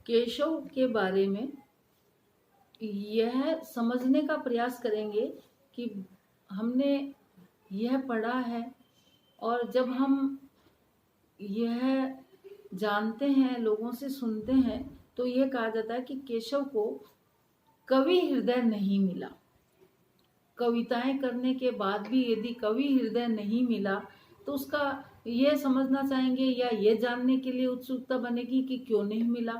केशव के बारे में यह समझने का प्रयास करेंगे कि हमने यह पढ़ा है, और जब हम यह जानते हैं, लोगों से सुनते हैं, तो यह कहा जाता है कि केशव को कवि हृदय नहीं मिला। कविताएं करने के बाद भी यदि कवि हृदय नहीं मिला तो उसका यह समझना चाहेंगे या यह जानने के लिए उत्सुकता बनेगी कि क्यों नहीं मिला।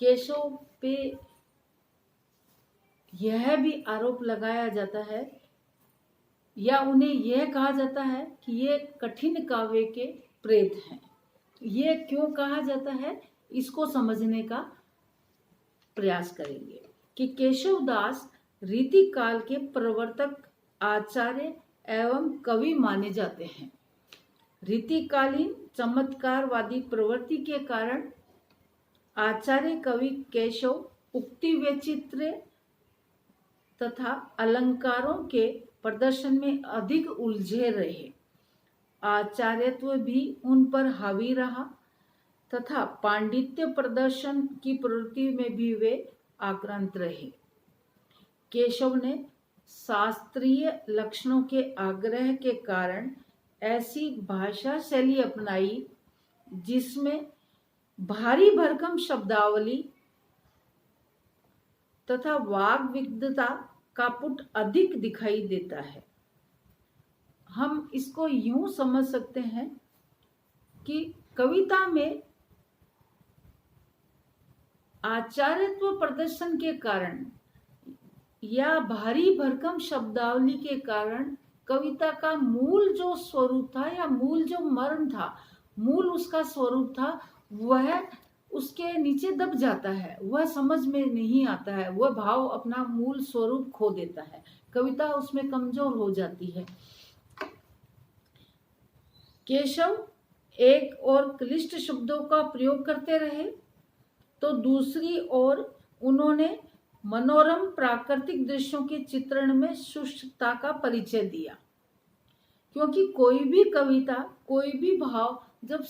केशव पे यह भी आरोप लगाया जाता है या उन्हें यह कहा जाता है कि ये कठिन काव्य के प्रेत हैं। ये क्यों कहा जाता है, इसको समझने का प्रयास करेंगे कि केशवदास रीति काल के प्रवर्तक, आचार्य एवं कवि माने जाते हैं। रीतिकालीन चमत्कारवादी प्रवृत्ति के कारण आचार्य कवि केशव उक्ति वैचित्र्य तथा अलंकारों के प्रदर्शन में अधिक उलझे रहे। आचार्यत्व भी उन पर हावी रहा तथा पांडित्य प्रदर्शन की प्रवृत्ति में भी वे आक्रांत रहे। केशव ने शास्त्रीय लक्षणों के आग्रह के कारण ऐसी भाषा शैली अपनाई जिसमें भारी भरकम शब्दावली तथा वाग विविधता का पुट अधिक दिखाई देता है। हम इसको यूं समझ सकते हैं कि कविता में आचार्यत्व प्रदर्शन के कारण या भारी भरकम शब्दावली के कारण कविता का मूल जो स्वरूप था या मूल जो मर्म था, मूल उसका स्वरूप था, वह उसके नीचे दब जाता है, वह समझ में नहीं आता है, वह भाव अपना मूल स्वरूप खो देता है, कविता उसमें कमजोर हो जाती है। केशव एक और क्लिष्ट शब्दों का प्रयोग करते रहे तो दूसरी ओर उन्होंने मनोरम प्राकृतिक दृश्यों के चित्रण में शुष्कता का परिचय दिया, क्योंकि कोई भी कविता, कोई भी भाव जब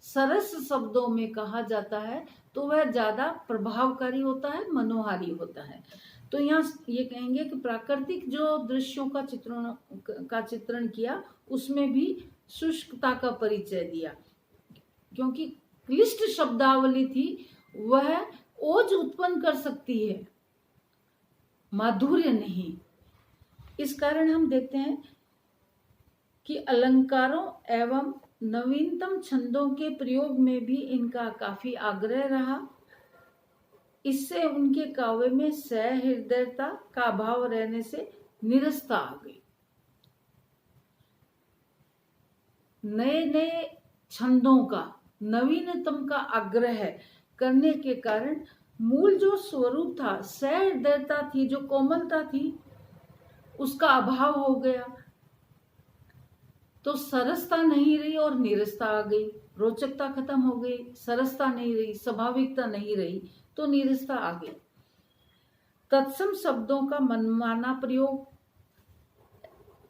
सरस शब्दों में कहा जाता है तो वह ज्यादा प्रभावकारी होता है, मनोहारी होता है। तो यहाँ ये कहेंगे कि प्राकृतिक जो दृश्यों का चित्रण किया उसमें भी शुष्कता का परिचय दिया, क्योंकि क्लिष्ट शब्दावली थी, वह ओज उत्पन्न कर सकती है, माधुर्य नहीं। इस कारण हम देखते हैं कि अलंकारों एवं नवीनतम छंदों के प्रयोग में भी इनका काफी आग्रह रहा। इससे उनके काव्य में सहृदयता का अभाव रहने से निरसता आ गई। नए नए छंदों का, नवीनतम का आग्रह करने के कारण मूल जो स्वरूप था, सहृदयता थी, जो कोमलता थी, उसका अभाव हो गया। तो सरसता नहीं रही और नीरसता आ गई, रोचकता खत्म हो गई, सरसता नहीं रही, स्वाभाविकता नहीं रही, तो नीरसता आ गई। तत्सम शब्दों का मनमाना प्रयोग,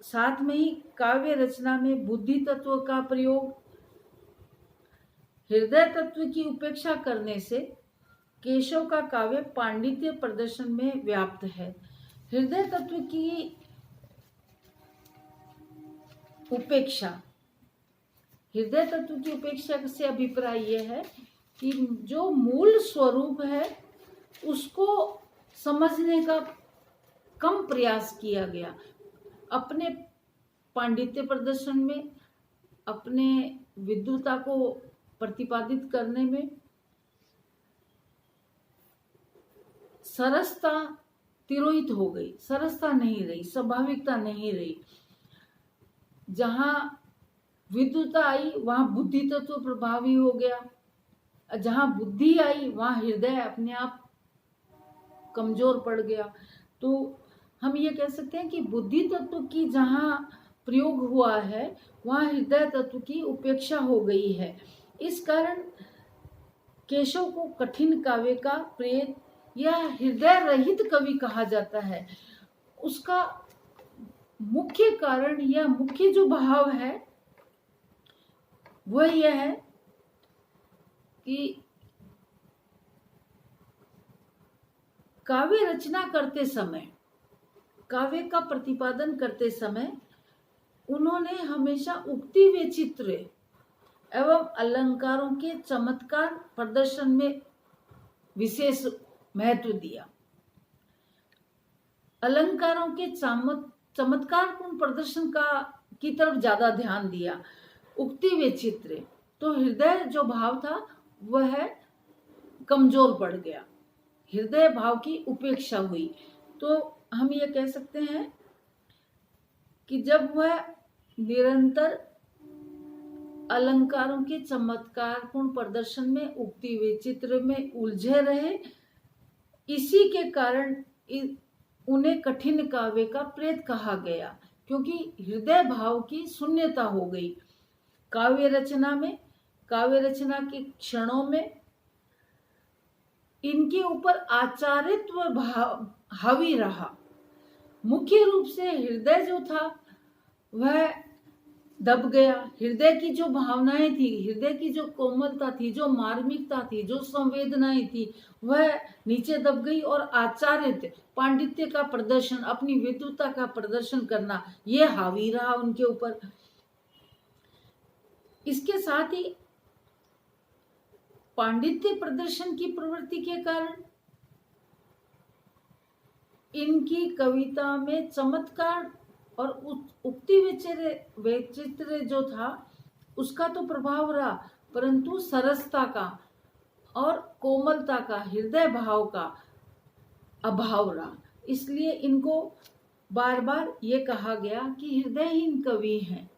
साथ में ही काव्य रचना में बुद्धि तत्व का प्रयोग, हृदय तत्व की उपेक्षा करने से केशव का काव्य पांडित्य प्रदर्शन में व्याप्त है। हृदय तत्व की उपेक्षा, हृदय तत्व की उपेक्षा से अभिप्राय यह है कि जो मूल स्वरूप है उसको समझने का कम प्रयास किया गया। अपने पांडित्य प्रदर्शन में, अपने विद्वता को प्रतिपादित करने में सरसता तिरोहित हो गई, सरसता नहीं रही, स्वाभाविकता नहीं रही। जहां विद्वता आई वहां बुद्धि तत्व प्रभावी हो गया, जहां बुद्धि आई वहां हृदय अपने आप कमजोर पड़ गया। तो हम ये कह सकते हैं कि बुद्धि तत्व की जहां प्रयोग हुआ है वहां हृदय तत्व की उपेक्षा हो गई है। इस कारण केशव को कठिन काव्य का प्रेत या हृदय रहित कवि कहा जाता है। उसका मुख्य कारण या मुख्य जो भाव है वह यह है कि काव्य रचना करते समय, काव्य का प्रतिपादन करते समय उन्होंने हमेशा उक्ति वैचित्र्य एवं अलंकारों के चमत्कार प्रदर्शन में विशेष महत्व दिया। अलंकारों के चमत्कारपूर्ण प्रदर्शन की तरफ ज्यादा ध्यान दिया। उक्ति वैचित्र्य, तो हृदय जो भाव था वह कमजोर पड़ गया, हृदय भाव की उपेक्षा हुई। तो हम ये कह सकते हैं कि जब वह निरंतर अलंकारों के चमत्कारपूर्ण प्रदर्शन में, उक्ति वैचित्र्य में उलझे रहे, इसी के कारण उन्हें कठिन काव्य का प्रेत कहा गया, क्योंकि हृदय भाव की शून्यता हो गई। काव्य रचना के क्षणों में इनके ऊपर आचार्यत्व भाव हावी रहा। मुख्य रूप से हृदय जो था वह दब गया। हृदय की जो भावनाएं थी, हृदय की जो कोमलता थी, जो मार्मिकता थी, जो संवेदनाएं थी, वह नीचे दब गई और आचार्य पांडित्य का प्रदर्शन, अपनी विद्वता का प्रदर्शन करना, ये हावी रहा उनके ऊपर। इसके साथ ही पांडित्य प्रदर्शन की प्रवृत्ति के कारण इनकी कविता में चमत्कार और उक्ति वैचित्र्य जो था उसका तो प्रभाव रहा, परंतु सरसता का और कोमलता का, हृदय भाव का अभाव रहा। इसलिए इनको बार बार ये कहा गया कि हृदयहीन कवि हैं,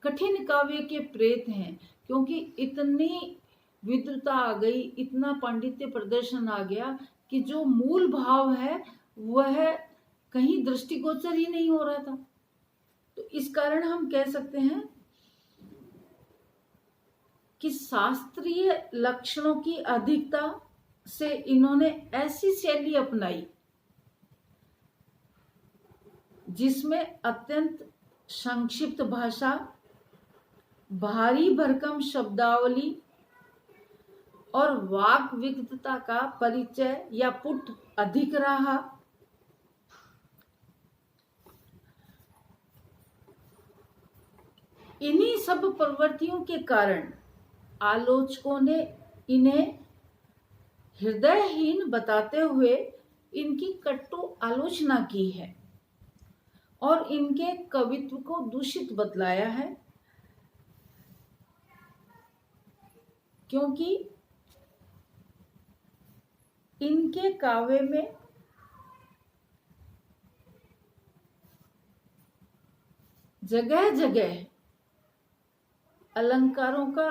कठिन काव्य के प्रेत हैं, क्योंकि इतनी विद्वता आ गई, इतना पांडित्य प्रदर्शन आ गया कि जो मूल भाव है वह कहीं दृष्टिगोचर ही नहीं हो रहा था। तो इस कारण हम कह सकते हैं कि शास्त्रीय लक्षणों की अधिकता से इन्होंने ऐसी शैली अपनाई जिसमें अत्यंत संक्षिप्त भाषा, भारी भरकम शब्दावली और वाक विविधता का परिचय या पुट अधिक रहा। इन्हीं सब प्रवृत्तियों के कारण आलोचकों ने इन्हें हृदयहीन बताते हुए इनकी कटु आलोचना की है और इनके कवित्व को दूषित बतलाया है, क्योंकि इनके काव्य में जगह जगह अलंकारों का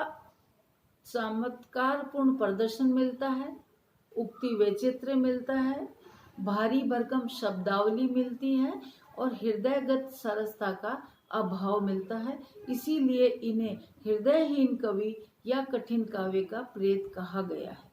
चमत्कारपूर्ण प्रदर्शन मिलता है, उक्ति वैचित्र्य मिलता है, भारी भरकम शब्दावली मिलती है और हृदयगत सरसता का अभाव मिलता है। इसीलिए इन्हें हृदयहीन कवि या कठिन काव्य का प्रेत कहा गया है।